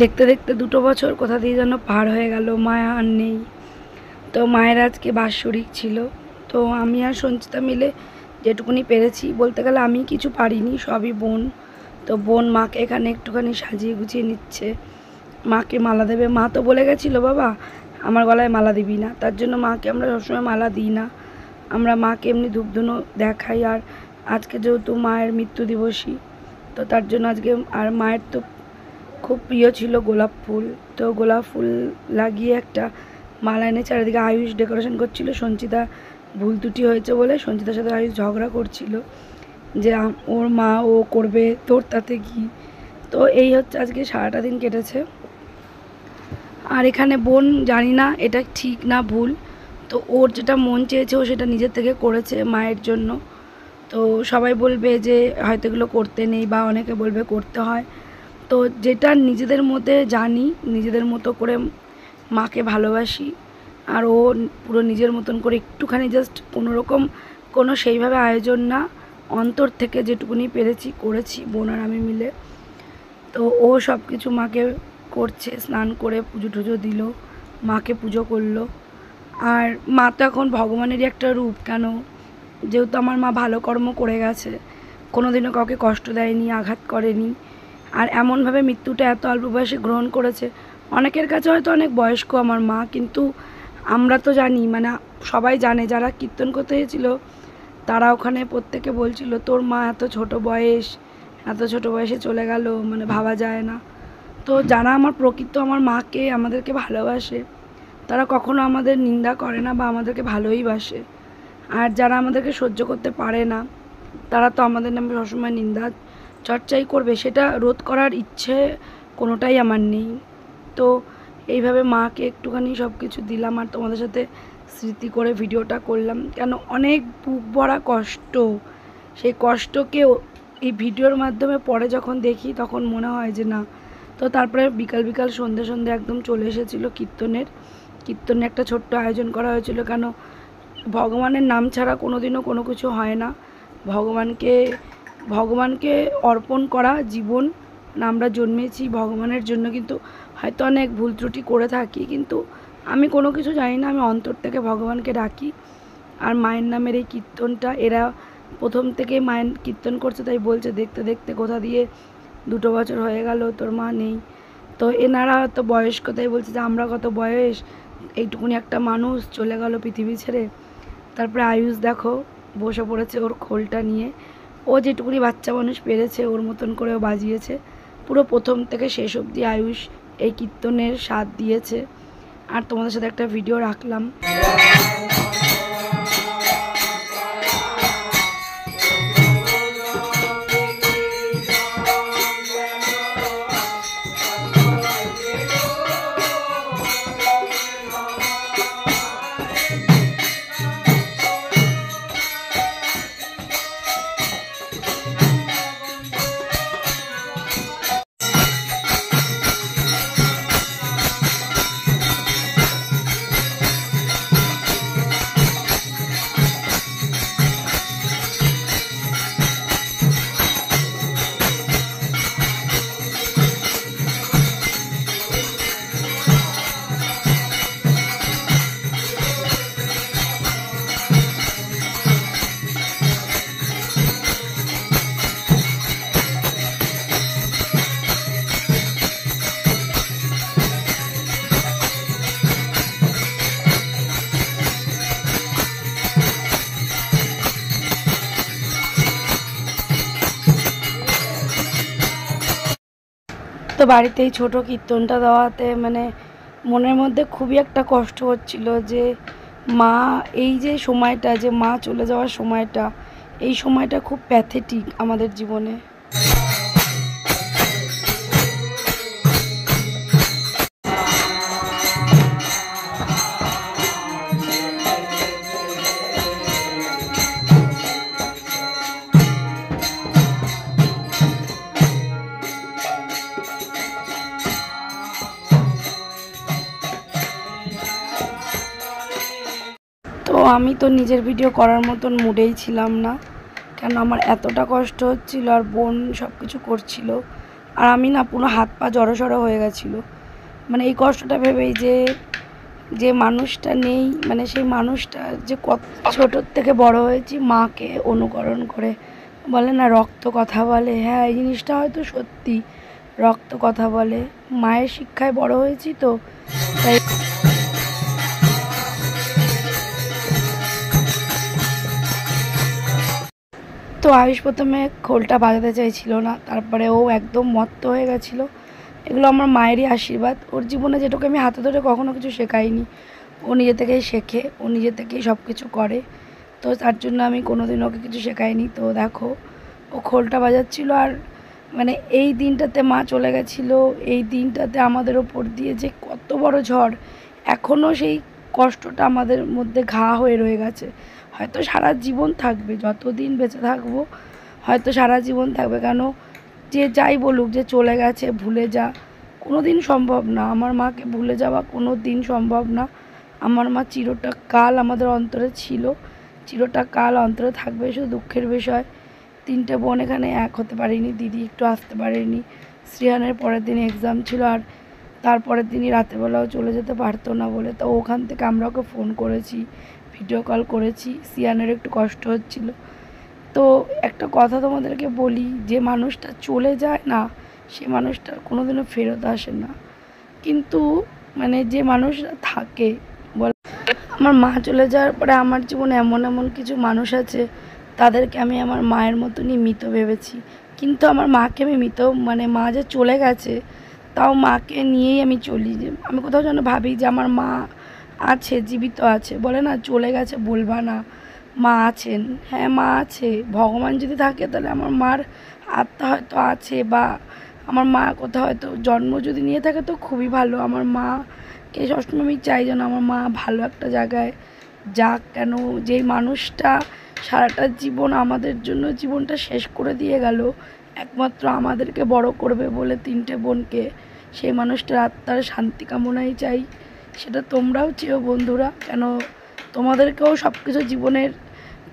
দেখতে দেখতে 2 বছর কোথা দিয়ে যেন পার হয়ে গেল, মায়া আর নেই। তো মায়ের আজকে বাৎসরিক ছিল। তো আমি আর সঞ্চিতা মিলে যেটুকুনি পেরেছি, বলতে গেলে আমি কিছু পারিনি, সবই বোন। তো বোন মাকে এখানে একটুখানি সাজিয়ে গুছিয়ে নিচ্ছে, মাকে মালা দেবে। মা তো বলে গেছিলো, বাবা আমার গলায় মালা দিবি না, তার জন্য মাকে আমরা সবসময় মালা দিই না। আমরা মাকে এমনি ধূপধুনো দেখাই। আর আজকে যেহেতু মায়ের মৃত্যু দিবসই, তো তার জন্য আজকে, আর মায়ের তো খুব প্রিয় ছিল গোলাপ ফুল, তো গোলাপ ফুল লাগিয়ে একটা মালা এনে চারিদিকে আয়ুষ ডেকোরেশন করছিল। সঞ্চিতা ভুল ত্রুটি হয়েছে বলে সঞ্চিতার সাথে আয়ুষ ঝগড়া করছিল যে ওর মা ও করবে, তোর তাতে কি। তো এই হচ্ছে আজকে সারাটা দিন কেটেছে। আর এখানে বোন জানি না এটা ঠিক না ভুল, তো ওর যেটা মন চেয়েছে ও সেটা নিজের থেকে করেছে মায়ের জন্য। তো সবাই বলবে যে হয়তো এগুলো করতে নেই, বা অনেকে বলবে করতে হয়। তো যেটা নিজেদের মধ্যে জানি, নিজেদের মতো করে মাকে ভালোবাসি। আর ও পুরো নিজের মতন করে একটুখানি জাস্ট কোনোরকম কোনো সেইভাবে আয়োজন না, অন্তর থেকে যেটুকুনি পেরেছি করেছি বোন আর আমি মিলে। তো ও সব কিছু মাকে করছে, স্নান করে পুজো টুজো দিল, মাকে পুজো করলো। আর মা তো এখন ভগবানেরই একটা রূপ, কেন যেহেতু আমার মা ভালো কর্ম করে গেছে, কোনো দিনও কাউকে কষ্ট দেয়নি, আঘাত করেনি। আর এমনভাবে মৃত্যুটা এত অল্প বয়সে গ্রহণ করেছে। অনেকের কাছে হয়তো অনেক বয়স্ক আমার মা, কিন্তু আমরা তো জানি, মানে সবাই জানে, যারা কীর্তন করতে এসেছিলো তারা ওখানে প্রত্যেকে বলছিল তোর মা এত ছোট বয়সে চলে গেল, মানে ভাবা যায় না। তো যারা আমার প্রকৃত আমার মাকে আমাদেরকে ভালোবাসে, তারা কখনো আমাদের নিন্দা করে না বা আমাদেরকে ভালোই বাসে। আর যারা আমাদেরকে সহ্য করতে পারে না, তারা তো আমাদের নামে সবসময় নিন্দা চর্চাই করবে, সেটা রোধ করার ইচ্ছে কোনোটাই আমার নেই। তো এইভাবে মাকে একটুখানি সব কিছু দিলাম, আর তোমাদের সাথে স্মৃতি করে ভিডিওটা করলাম, কেন অনেক বুক ভরা কষ্ট। সেই কষ্টকে এই ভিডিওর মাধ্যমে পরে যখন দেখি তখন মনে হয় যে না। তো তারপরে বিকাল সন্ধে একদম চলে এসেছিলো কীর্তনে একটা ছোট্ট আয়োজন করা হয়েছিল। কেন ভগবানের নাম ছাড়া কোনো দিনও কোনো কিছু হয় না। ভগবানকে অর্পণ করা জীবন, আমরা জন্মেছি ভগবানের জন্য, কিন্তু হয়তো অনেক ভুল ত্রুটি করে থাকি, কিন্তু আমি কোনো কিছু জানি না, আমি অন্তর থেকে ভগবানকে ডাকি। আর মায়ের নামের এই কীর্তনটা এরা প্রথম থেকে মায়ের কীর্তন করছে, তাই বলছে দেখতে দেখতে কোথা দিয়ে 2 বছর হয়ে গেল তোর মা নেই। তো এনারা তো বয়স্ক, তাই বলছে যে আমরা কত বয়স, এইটুকুনি একটা মানুষ চলে গেল পৃথিবী ছেড়ে। তারপরে আয়ুষ দেখো বসে পড়েছে ওর খোলটা নিয়ে, ও যেটুকুনি বাচ্চা মানুষ পেরেছে ওর মতন করে ও বাজিয়েছে। পুরো প্রথম থেকে শেষ অবধি আয়ুষ এই কীর্তনের স্বাদ দিয়েছে। আর তোমাদের সাথে একটা ভিডিও রাখলাম। তো বাড়িতে এই ছোটো কীর্তনটা দেওয়াতে মানে মনের মধ্যে খুবই একটা কষ্ট হচ্ছিল যে মা, এই যে সময়টা, যে মা চলে যাওয়ার সময়টা, এই সময়টা খুব প্যাথেটিক আমাদের জীবনে। তো আমি তো নিজের ভিডিও করার মতন মুডেই ছিলাম না, কেন আমার এতটা কষ্ট হচ্ছিল, আর বোন সব কিছু করছিল। আর আমি না পুরো হাত পা জড়সড় হয়ে গেছিলো, মানে এই কষ্টটা ভেবেই যে যে মানুষটা নেই, মানে সেই মানুষটা যে কত ছোটোর থেকে বড় হয়েছি মাকে অনুকরণ করে। বলে না রক্ত কথা বলে, হ্যাঁ এই জিনিসটা হয়তো সত্যি, রক্ত কথা বলে। মায়ের শিক্ষায় বড় হয়েছি তো তাই। তো আয়ুষ প্রথমে খোলটা বাজাতে চাইছিল না, তারপরে ও একদম মত্ত হয়ে গেছিলো। এগুলো আমার মায়েরই আশীর্বাদ। ওর জীবনে যেটুকু আমি হাতে ধরে কখনো কিছু শেখাইনি, ও নিজে থেকেই শেখে, ও নিজে থেকেই সব কিছু করে। তো তার জন্য আমি কোনো দিন ওকে কিছু শেখাইনি। তো দেখো ও খোলটা বাজাচ্ছিল, আর মানে এই দিনটাতে মা চলে গেছিলো, এই দিনটাতে আমাদের ওপর দিয়ে যে কত বড় ঝড়, এখনও সেই কষ্টটা আমাদের মধ্যে ঘা হয়ে রয়ে গেছে। হয়তো সারা জীবন থাকবে, যতদিন বেঁচে থাকবো হয়তো সারা জীবন থাকবে। কেন যে যাই বলুক যে চলে গেছে ভুলে যা, কোনো দিন সম্ভব না। আমার মাকে ভুলে যাওয়া কোনো দিন সম্ভব না। আমার মা চিরটা কাল আমাদের অন্তরে ছিল, চিরটা কাল অন্তরে থাকবে। শুধু দুঃখের বিষয় তিনটে বোন এখানে এক হতে পারিনি, দিদি একটু আসতে পারেনি। শ্রিয়ানের পরের দিন এক্সাম ছিল, আর তারপরের দিনই রাতেরবেলাও চলে যেতে পারতো না বলে, তো ওখান থেকে আমরা ওকে ফোন করেছি, ভিডিও কল করেছি। শ্রিয়ানের একটু কষ্ট হচ্ছিল। তো একটা কথা তোমাদেরকে বলি, যে মানুষটা চলে যায় না সে মানুষটার কোনো দিনও ফেরত আসে না, কিন্তু মানে যে মানুষরা থাকে বল। আমার মা চলে যাওয়ার পরে আমার জীবনে এমন এমন কিছু মানুষ আছে, তাদেরকে আমি আমার মায়ের মতনই মৃত ভেবেছি। কিন্তু আমার মাকে আমি মৃত, মানে মা যে চলে গেছে তাও মাকে নিয়েই আমি চলি। যে আমি কোথাও যেন ভাবি যে আমার মা আছে, জীবিত আছে। বলে না চলে গেছে বলবা না, মা আছেন। হ্যাঁ মা আছে, ভগবান যদি থাকে তাহলে আমার মার আত্মা হয়তো আছে, বা আমার মা কোথাও হয়তো জন্ম যদি নিয়ে থাকে তো খুবই ভালো। আমার মাকে সবসময় আমি চাই যেন আমার মা ভালো একটা জায়গায় যাক। কেন যেই মানুষটা সারাটা জীবন আমাদের জন্য জীবনটা শেষ করে দিয়ে গেল, একমাত্র আমাদেরকে বড় করবে বলে তিনটে বোনকে, সেই মানুষটার আত্মার শান্তি কামনাই চাই। সেটা তোমরাও চেয়েও বন্ধুরা, কেন তোমাদেরকেও সব কিছু জীবনের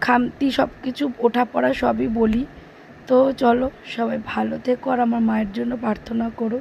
খামতি সব কিছু ওঠাপড়া সবই বলি। তো চলো সবাই ভালো থেকো, আর আমার মায়ের জন্য প্রার্থনা করো।